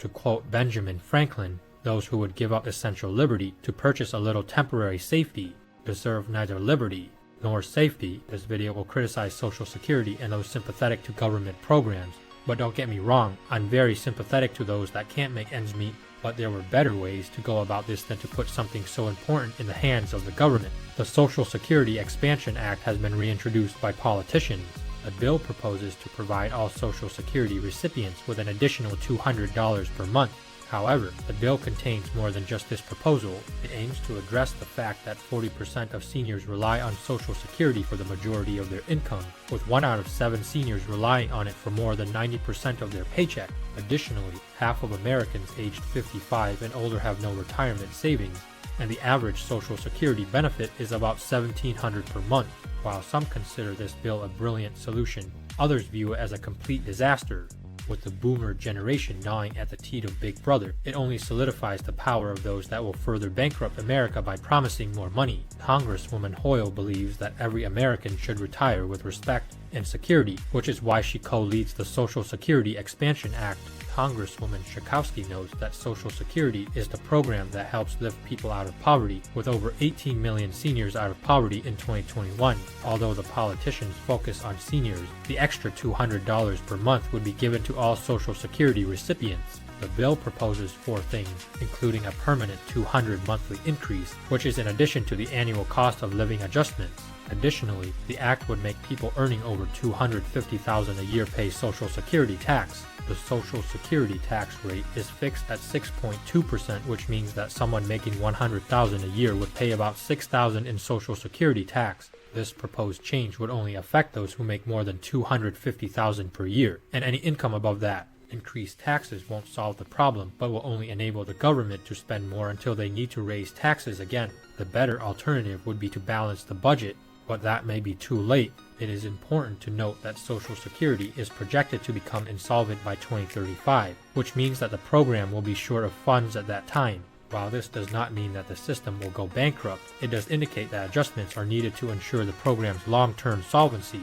To quote Benjamin Franklin, those who would give up essential liberty to purchase a little temporary safety deserve neither liberty nor safety. This video will criticize Social Security and those sympathetic to government programs. But don't get me wrong, I'm very sympathetic to those that can't make ends meet, but there were better ways to go about this than to put something so important in the hands of the government. The Social Security Expansion Act has been reintroduced by politicians. The bill proposes to provide all Social Security recipients with an additional $200 per month. However, the bill contains more than just this proposal. It aims to address the fact that 40% of seniors rely on Social Security for the majority of their income, with 1 out of 7 seniors relying on it for more than 90% of their paycheck. Additionally, half of Americans aged 55 and older have no retirement savings, and the average Social Security benefit is about $1,700 per month. While some consider this bill a brilliant solution, others view it as a complete disaster. With the boomer generation gnawing at the teat of Big Brother, it only solidifies the power of those that will further bankrupt America by promising more money. Congresswoman Hoyle believes that every American should retire with respect and security, which is why she co-leads the Social Security Expansion Act. Congresswoman Schakowsky notes that Social Security is the program that helps lift people out of poverty, with over 18 million seniors out of poverty in 2021. Although the politicians focus on seniors, the extra $200 per month would be given to all Social Security recipients. The bill proposes 4 things, including a permanent $200 monthly increase, which is in addition to the annual cost of living adjustments. Additionally, the act would make people earning over $250,000 a year pay Social Security tax. The Social Security tax rate is fixed at 6.2%, which means that someone making $100,000 a year would pay about $6,000 in Social Security tax. This proposed change would only affect those who make more than $250,000 per year, and any income above that. Increased taxes won't solve the problem, but will only enable the government to spend more until they need to raise taxes again. The better alternative would be to balance the budget, but that may be too late. It is important to note that Social Security is projected to become insolvent by 2035, which means that the program will be short of funds at that time. While this does not mean that the system will go bankrupt, it does indicate that adjustments are needed to ensure the program's long-term solvency.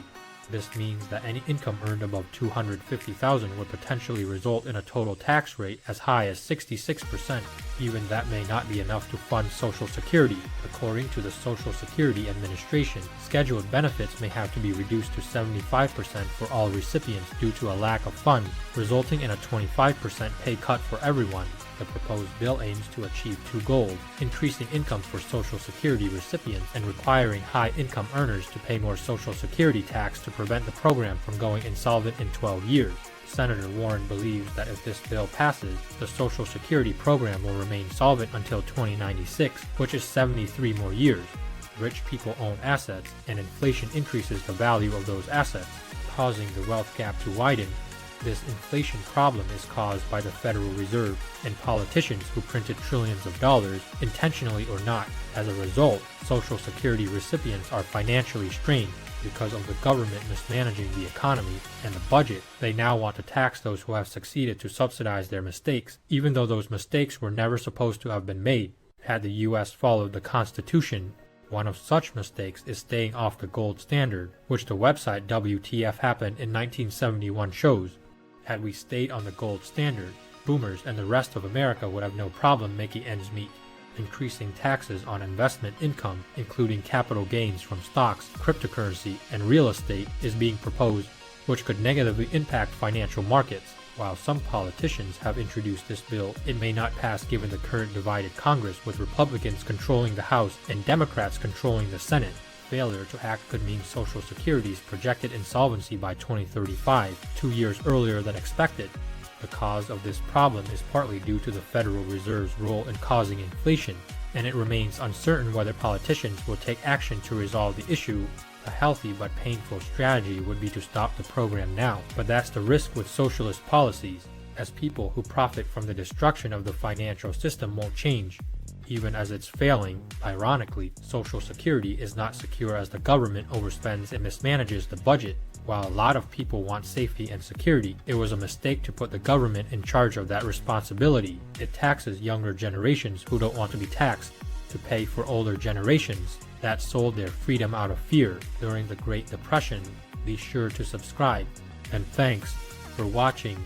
This means that any income earned above $250,000 would potentially result in a total tax rate as high as 66%. Even that may not be enough to fund Social Security. According to the Social Security Administration, scheduled benefits may have to be reduced to 75% for all recipients due to a lack of funds, resulting in a 25% pay cut for everyone. The proposed bill aims to achieve 2 goals: increasing income for Social Security recipients and requiring high-income earners to pay more Social Security tax to prevent the program from going insolvent in 12 years. Senator Warren believes that if this bill passes, the Social Security program will remain solvent until 2096, which is 73 more years. Rich people own assets, and inflation increases the value of those assets, causing the wealth gap to widen. This inflation problem is caused by the Federal Reserve and politicians who printed trillions of dollars, intentionally or not. As a result, Social Security recipients are financially strained because of the government mismanaging the economy and the budget. They now want to tax those who have succeeded to subsidize their mistakes, even though those mistakes were never supposed to have been made. Had the U.S. followed the Constitution, one of such mistakes is staying off the gold standard, which the website WTF Happened in 1971 shows. Had we stayed on the gold standard, boomers and the rest of America would have no problem making ends meet. Increasing taxes on investment income, including capital gains from stocks, cryptocurrency, and real estate, is being proposed, which could negatively impact financial markets. While some politicians have introduced this bill, it may not pass given the current divided Congress, with Republicans controlling the House and Democrats controlling the Senate. Failure to act could mean Social Security's projected insolvency by 2035, 2 years earlier than expected. The cause of this problem is partly due to the Federal Reserve's role in causing inflation, and it remains uncertain whether politicians will take action to resolve the issue. A healthy but painful strategy would be to stop the program now, but that's the risk with socialist policies, as people who profit from the destruction of the financial system won't change. Even as it's failing, ironically, Social Security is not secure as the government overspends and mismanages the budget. While a lot of people want safety and security, it was a mistake to put the government in charge of that responsibility. It taxes younger generations who don't want to be taxed to pay for older generations that sold their freedom out of fear during the Great Depression. Be sure to subscribe, and thanks for watching.